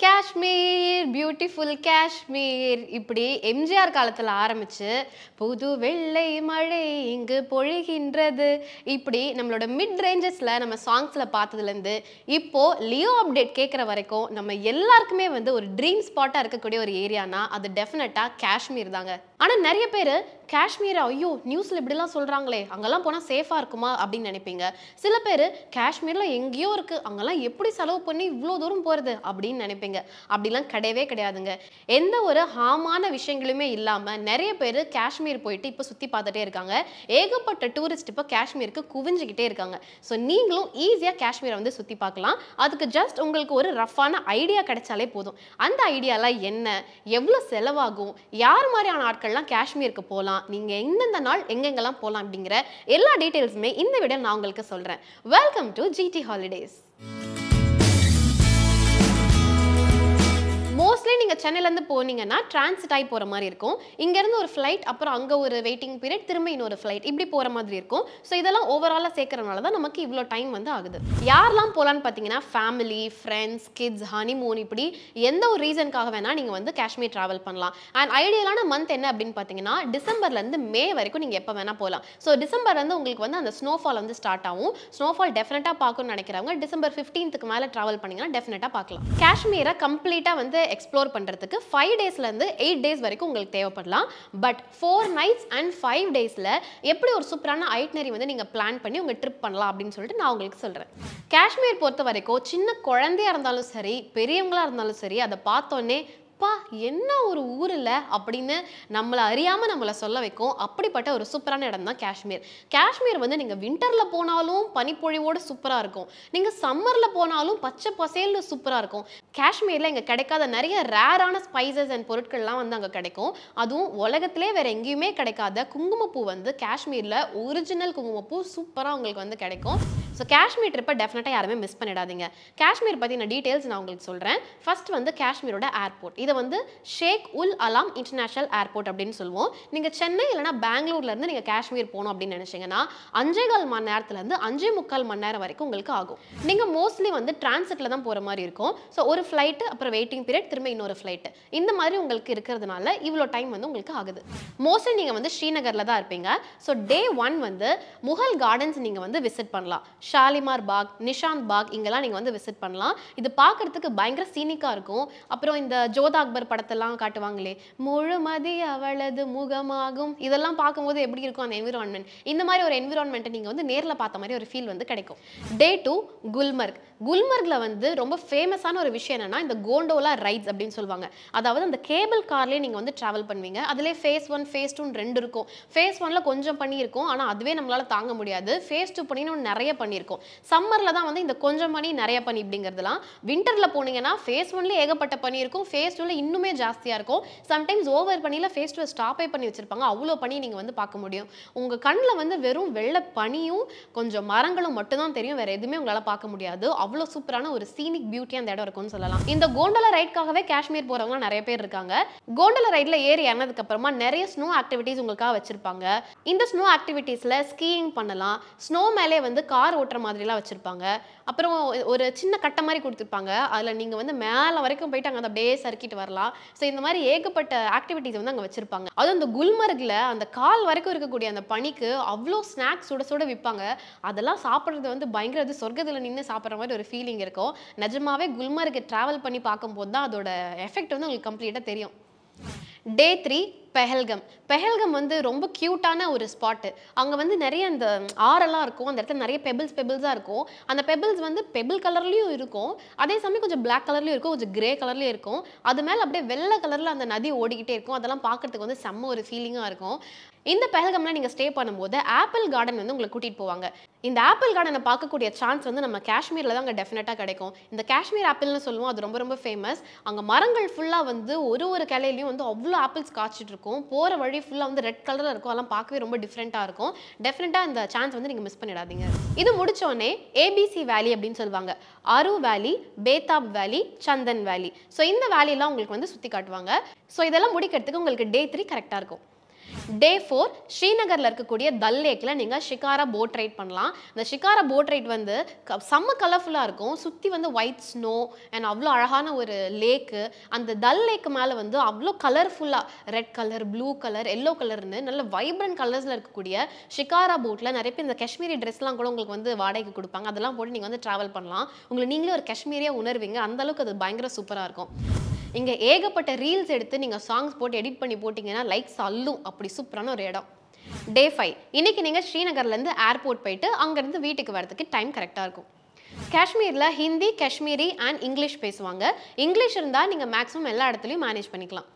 Kashmir beautiful Kashmir இப்படி எம்ஜிஆர் காலத்தில் ஆரம்பிச்சு புது வெள்ளை மழை இங்கு பொழிகின்றது இப்படி நம்மளோட மிட் ரேஞ்சஸில் நம்ம சாங்ஸில் பார்த்ததுலேருந்து இப்போது லியோ அப்டேட் கேட்குற வரைக்கும் நம்ம எல்லாருக்குமே வந்து ஒரு ட்ரீம் ஸ்பாட்டாக இருக்கக்கூடிய ஒரு ஏரியானா அது டெஃபினட்டாக காஷ்மீர் தாங்க. ஆனால் நிறைய பேர் காஷ்மீரை ஐயோ நியூஸில் இப்படிலாம் சொல்கிறாங்களே அங்கெல்லாம் போனால் சேஃபாக இருக்குமா அப்படின்னு நினைப்பீங்க. சில பேர் காஷ்மீரில் எங்கேயோ இருக்குது அங்கெல்லாம் எப்படி செலவு பண்ணி இவ்வளோ தூரம் போகிறது அப்படின்னு நினைப்பீங்க. அப்படிலாம் கிடையவே கிடையாதுங்க. எந்த ஒரு ஹாமான விஷயங்களுமே இல்லாமல் நிறைய பேர் காஷ்மீர் போயிட்டு இப்போ சுற்றி பார்த்துட்டே இருக்காங்க. ஏகப்பட்ட டூரிஸ்ட் இப்போ காஷ்மீருக்கு குவிஞ்சிக்கிட்டே இருக்காங்க. ஸோ நீங்களும் ஈஸியாக காஷ்மீரை வந்து சுற்றி பார்க்கலாம். அதுக்கு ஜஸ்ட் உங்களுக்கு ஒரு ரஃப்பான ஐடியா கிடைச்சாலே போதும். அந்த ஐடியாலாம் என்ன, எவ்வளோ செலவாகும், யார் மாதிரியான ஆட்கள்லாம் காஷ்மீருக்கு போகலாம், நீங்கள் எந்தெந்த நாள் எங்கெங்கெல்லாம் போகலாம் அப்படிங்கிற எல்லா டீட்டெயில்ஸுமே இந்த வீடியோ நான் உங்களுக்கு சொல்கிறேன். Welcome to GT holidays. Mostly நீங்கள் சென்னையிலேருந்து போனீங்கன்னா டிரான்சிட் ஆகி போகிற மாதிரி இருக்கும். இங்கேருந்து ஒரு ஃப்ளைட், அப்புறம் அங்கே ஒரு வெயிட்டிங் பீரியட், திரும்ப இன்னொரு ஃப்ளைட், இப்படி போகிற மாதிரி இருக்கும். ஸோ இதெல்லாம் ஓவராலாக சேர்க்கறனால தான் நமக்கு இவ்வளோ டைம் வந்து ஆகுது. யாரெல்லாம் போகலான்னு பார்த்தீங்கன்னா ஃபேமிலி, ஃப்ரெண்ட்ஸ், கிட்ஸ், ஹனிமூன், இப்படி எந்த ஒரு ரீசனுக்காக வேணால் நீங்கள் வந்து காஷ்மீர் ட்ராவல் பண்ணலாம். அண்ட் ஐடியலான மந்த் என்ன அப்படின்னு பார்த்தீங்கன்னா டிசம்பர்லேருந்து மே வரைக்கும் நீங்கள் எப்போ வேணால் போகலாம். ஸோ டிசம்பர்லேருந்து உங்களுக்கு வந்து அந்த ஸ்னோஃபால் வந்து ஸ்டார்ட் ஆகும். ஸ்னோஃபால் டெஃபினட்டாக பார்க்கணும்னு நினைக்கிறவங்க டிசம்பர் 15க்கு மேலே ட்ராவல் பண்ணிங்கன்னா டெஃபினட்டாக பார்க்கலாம். காஷ்மீரை கம்ப்ளீட்டாக வந்து எக்ஸ்ப்ளோர் பண்ணுறதுக்கு 5 டேஸ்லேருந்து 8 டேஸ் வரைக்கும் உங்களுக்கு தேவைப்படலாம். பட் 4 நைட்ஸ் அண்ட் 5 டேஸில் எப்படி ஒரு சூப்பரான ஐட்னரி வந்து நீங்கள் பிளான் பண்ணி உங்கள் ட்ரிப் பண்ணலாம் அப்படின்னு சொல்லிட்டு நான் உங்களுக்கு சொல்கிறேன். காஷ்மீர் பொறுத்த வரைக்கும் சின்ன குழந்தையாக இருந்தாலும் சரி, பெரியவங்களாக இருந்தாலும் சரி, அதை பார்த்தோன்னே என்ன ஒரு ஊர் இல்லை அப்படின்னு நம்மளை அறியாமல் நம்மளை சொல்ல வைக்கும். அப்படிப்பட்ட ஒரு சூப்பரான இடம் தான் காஷ்மீர். காஷ்மீர் வந்து நீங்கள் விண்டரில் போனாலும் பனிப்பொழிவோடு சூப்பராக இருக்கும், நீங்கள் சம்மரில் போனாலும் பச்சை பசேல்னு சூப்பராக இருக்கும். காஷ்மீரில் இங்கே கிடைக்காத நிறைய ரேரான ஸ்பைசஸ் அண்ட் பொருட்கள்லாம் வந்து அங்கே கிடைக்கும். அதுவும் உலகத்திலே வேறு எங்கேயுமே கிடைக்காத குங்குமப்பூ வந்து காஷ்மீரில் ஒரிஜினல் குங்குமப்பூ சூப்பராக உங்களுக்கு வந்து கிடைக்கும். ஸோ காஷ்மீர் ட்ரிப்பை டெஃபினட்டாக யாருமே மிஸ் பண்ணிடாதீங்க. காஷ்மீர் பற்றின டீட்டெயில்ஸ் நான் உங்களுக்கு சொல்கிறேன். ஃபர்ஸ்ட் வந்து காஷ்மீரோட ஏர்போர்ட், இதை வந்து ஷேக் உல் அலாம் இன்டர்நேஷனல் ஏர்போர்ட் அப்படின்னு சொல்லுவோம். நீங்கள் சென்னை இல்லைனா பெங்களூர்லேருந்து நீங்கள் காஷ்மீர் போகணும் அப்படின்னு நினச்சிங்கன்னா 5.25 மணி நேரத்துலேருந்து 5.25 மணி நேரம் வரைக்கும் உங்களுக்கு ஆகும். நீங்கள் மோஸ்ட்லி வந்து டிரான்சிட்டில் தான் போகிற மாதிரி இருக்கும். ஸோ ஒரு ஃப்ளைட்டு, அப்புறம் வெயிட்டிங் பீரியட், திரும்ப இன்னொரு ஃப்ளைட்டு, இந்த மாதிரி உங்களுக்கு இருக்கிறதுனால இவ்வளோ டைம் வந்து உங்களுக்கு ஆகுது. மோஸ்ட்லி நீங்கள் வந்து ஸ்ரீநகரில் தான் இருப்பீங்க. ஸோ டே 1 வந்து முகல் கார்டன்ஸ் நீங்கள் வந்து விசிட் பண்ணலாம். ஷாலிமார் பாக், நிஷாந்த் பாக், இங்கெல்லாம் நீங்கள் வந்து விசிட் பண்ணலாம். இது பார்க்குறதுக்கு பயங்கர சீனிக்காக இருக்கும். அப்புறம் இந்த ஜோதா அக்பர் படத்தெல்லாம் காட்டுவாங்களே, முழுமதி அவளது முகமாகும், இதெல்லாம் பார்க்கும்போது எப்படி இருக்கும் அந்த என்விரான்மெண்ட், இந்த மாதிரி ஒரு என்விரான்மெண்ட்டை நீங்கள் வந்து நேரில் பார்த்த மாதிரி ஒரு ஃபீல் வந்து கிடைக்கும். டே 2 குல்மர்க். குல்மர்கில் வந்து ரொம்ப ஃபேமஸான ஒரு விஷயம் என்னென்னா இந்த கோண்டோலா ரைட்ஸ் அப்படின்னு சொல்லுவாங்க. அதாவது அந்த கேபிள் கார்லேயே நீங்கள் வந்து ட்ராவல் பண்ணுவீங்க. அதிலே ஃபேஸ் 1 ஃபேஸ் 2 2 இருக்கும். ஃபேஸ் 1ல் கொஞ்சம் பண்ணியிருக்கோம், ஆனால் அதுவே நம்மளால் தாங்க முடியாது. ஃபேஸ் 2 பண்ணின்னு நிறைய பண்ணியிருக்கோம். சம்மரில் தான் வந்து இந்த கொஞ்சம் பனி நிறைய பனி இப்படிங்கிறதுலாம். விண்டரில் போனீங்கன்னா ஃபேஸ் 1ல ஏகப்பட்ட பனி இருக்கும், ஃபேஸ் 2ல இன்னுமே ஜாஸ்தியாக இருக்கும். சம்டைம்ஸ் ஓவர் பனியில் ஃபேஸ் 2 ஸ்டாப்பே பண்ணி வச்சிருப்பாங்க. அவ்வளோ பனி நீங்கள் வந்து பார்க்க முடியும். உங்கள் கண்ணில் வந்து வெறும் வெள்ளை பனியும் கொஞ்சம் மரங்களும் மட்டும்தான் தெரியும், வேறு எதுவுமே உங்களால் பார்க்க முடியாது. அவ்வளோ சூப்பரான ஒரு சீனிக் பியூட்டி அந்த இடம் இருக்கும்னு சொல்லலாம். இந்த கோண்டோலா ரைட்காகவே காஷ்மீர் போகிறவங்க நிறைய பேர் இருக்காங்க. கோண்டோலா ரைட்ல ஏறி இறங்கினதுக்கு அப்புறமா நிறைய ஸ்னோ ஆக்டிவிட்டீஸ் உங்களுக்காக வச்சிருப்பாங்க. இந்த ஸ்னோ ஆக்டிவிட்டீஸில் ஸ்கீயிங் பண்ணலாம், ஸ்னோ மேலே வந்து கார் ஓட்டுற மாதிரிலாம் வச்சிருப்பாங்க. அப்புறம் ஒரு சின்ன கட்டை மாதிரி கொடுத்துருப்பாங்க, அதில் நீங்கள் வந்து மேலே வரைக்கும் போயிட்டு அங்கே அப்படியே சறுக்கிட்டு வரலாம். ஸோ இந்த மாதிரி ஏகப்பட்ட ஆக்டிவிட்டீஸ் வந்து அங்கே வச்சிருப்பாங்க. அதுவும் இந்த குல்மர்கில் அந்த கால் வரைக்கும் இருக்கக்கூடிய அந்த பனிக்கு அவ்வளோ ஸ்நாக்ஸ் சுட சுட விற்பாங்க. அதெல்லாம் சாப்பிட்றது வந்து பயங்கர அது சொர்க்கத்தில் நின்று சாப்பிட்ற மாதிரி ஒரு ஃபீலிங் இருக்கும். நிஜமாவே குல்மர்க்கு ட்ராவல் பண்ணி பார்க்கும்போது தான் அதோட எஃபெக்ட் வந்து உங்களுக்கு கம்ப்ளீட்டாக தெரியும். டே 3 பெஹல்கம். பெஹல்கம் வந்து ரொம்ப க்யூட்டான ஒரு ஸ்பாட்டு. அங்கே வந்து நிறைய அந்த ஆறெல்லாம் இருக்கும், அந்த இடத்துல நிறைய பெபிள்ஸாக இருக்கும். அந்த பெபிள்ஸ் வந்து பெபிள் கலர்லேயும் இருக்கும், அதே சமயம் கொஞ்சம் பிளாக் கலர்லேயும் இருக்கும், கொஞ்சம் கிரே கலர்லேயும் இருக்கும். அது மேலே அப்படியே வெள்ளை கலரில் அந்த நதி ஓடிக்கிட்டே இருக்கும். அதெல்லாம் பார்க்குறதுக்கு வந்து செம்ம ஒரு ஃபீலிங்காக இருக்கும். இந்த பெஹல்கம்ல நீங்கள் ஸ்டே பண்ணும்போது ஆப்பிள் கார்டன் வந்து உங்களை கூட்டிகிட்டு போவாங்க. இந்த ஆப்பிள் கார்டனை பார்க்கக்கூடிய சான்ஸ் வந்து நம்ம காஷ்மீரில் தான் அங்கே டெஃபினட்டாக கிடைக்கும். இந்த காஷ்மீர் ஆப்பிள்னு சொல்லுவோம், அது ரொம்ப ரொம்ப ஃபேமஸ். அங்கே மரங்கள் ஃபுல்லாக வந்து ஒரு கிளையிலையும் வந்து அவ்வளோ ஆப்பிள்ஸ் காய்ச்சிட்டு இருக்கும். போகிற வழி ஃபுல்லாக வந்து ரெட் கலரில் இருக்கும். அதெல்லாம் பார்க்கவே ரொம்ப டிஃப்ரெண்ட்டாக இருக்கும். டெஃபினட்டாக இந்த சான்ஸ் வந்து நீங்கள் மிஸ் பண்ணிடாதீங்க. இது முடித்தோடனே ஏபிசி வேலி அப்படின்னு சொல்லுவாங்க. அரு வேலி, பேத்தாப் வேலி, சந்தன் வேலி. ஸோ இந்த வேலியெல்லாம் உங்களுக்கு வந்து சுற்றி காட்டுவாங்க. ஸோ இதெல்லாம் முடிக்கிறதுக்கு உங்களுக்கு டே 3 கரெக்டாக இருக்கும். டே 4 ஸ்ரீநகர்ல இருக்கக்கூடிய தல் லேக்ல நீங்க ஷிகாரா போட் ரைட் பண்ணலாம். இந்த ஷிகாரா போட் ரைட் வந்து செம்ம கலர்ஃபுல்லா இருக்கும். சுத்தி வந்து ஒயிட் ஸ்னோ அண்ட் அவ்வளோ அழகான ஒரு லேக்கு. அந்த தல் லேக் மேல வந்து அவ்வளோ கலர்ஃபுல்லா red colour, blue colour, yellow கலர்னு நல்ல வைப்ரண்ட் கலர்ஸ்ல இருக்கக்கூடிய ஷிகாரா போட்ல நிறைய பேர் இந்த காஷ்மீரி ட்ரெஸ்லாம் கூட உங்களுக்கு வந்து வாடகைக்கு கொடுப்பாங்க. அதெல்லாம் போட்டு நீங்க வந்து டிராவல் பண்ணலாம். உங்களை நீங்களே ஒரு காஷ்மீரியா உணர்வீங்க. அந்த அளவுக்கு அது பயங்கர சூப்பரா இருக்கும். இங்க ஏகப்பட்ட ரீல்ஸ் எடுத்து நீங்க சாங்ஸ் போட்டு எடிட் பண்ணி போட்டீங்கன்னா லைக்ஸ் அள்ளும். அப்படி சூப்பரான ஒரு இடம். டே 5 இன்னைக்கு நீங்க ஸ்ரீநகர்ல இருந்து ஏர்போர்ட் போயிட்டு அங்க இருந்து வீட்டுக்கு வரதுக்கு டைம் கரெக்டா இருக்கும். காஷ்மீர்ல ஹிந்தி, காஷ்மீரி அண்ட் இங்கிலீஷ் பேசுவாங்க. இங்கிலீஷ் இருந்தா நீங்க மேக்ஸிமம் எல்லா இடத்துலயும் மேனேஜ் பண்ணிக்கலாம்.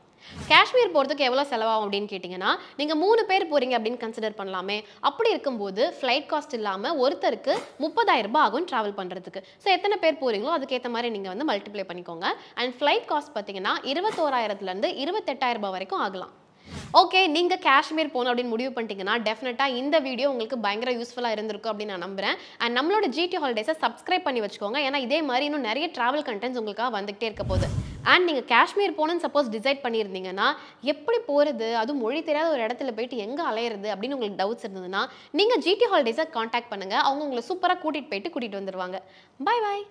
காஷ்மீர் போகிறதுக்கு எவ்வளோ செலவாகும் அப்படின்னு கேட்டிங்கன்னா, நீங்கள் 3 பேர் போகிறீங்க அப்படின்னு கன்சிடர் பண்ணலாமே. அப்படி இருக்கும்போது ஃப்ளைட் காஸ்ட் இல்லாமல் ஒருத்தருக்கு 30,000 ரூபாய் ஆகும் ட்ராவல் பண்ணுறதுக்கு. ஸோ எத்தனை பேர் போகிறீங்களோ அதுக்கேற்ற மாதிரி நீங்கள் வந்து மல்டிப்ளை பண்ணிக்கோங்க. அண்ட் ஃப்ளைட் காஸ்ட் பார்த்தீங்கன்னா 21,000லேருந்து 28,000 ரூபாய் வரைக்கும் ஆகலாம். ஓகே, நீங்கள் காஷ்மீர் போகணும் அப்படின்னு முடிவு பண்ணிட்டீங்கன்னா டெஃபினட்டாக இந்த வீடியோ உங்களுக்கு பயங்கர யூஸ்ஃபுல்லாக இருந்திருக்கும் அப்படின்னு நான் நம்புறேன். அண்ட் நம்மளோட ஜிடி ஹாலிடேஸை சப்ஸ்கிரைப் பண்ணி வச்சுக்கோங்க. ஏன்னா இதே மாதிரி இன்னும் நிறைய ட்ராவல் கண்டென்ட்ஸ் உங்களுக்காக வந்துகிட்டே இருக்க போகுது. அண்ட் நீங்கள் காஷ்மீர் போகணுன்னு சப்போஸ் டிசைட் பண்ணியிருந்தீங்கன்னா எப்படி போகிறது, அதுவும் மொழி தெரியாத ஒரு இடத்துல போயிட்டு எங்கே அலையிறது அப்படின்னு உங்களுக்கு டவுட்ஸ் இருந்ததுன்னா நீங்கள் ஜிடி ஹாலிடேஸை காண்டாக்ட் பண்ணுங்கள். அவங்க உங்களை சூப்பராக கூட்டிகிட்டு வந்துடுவாங்க. பாய் பாய்.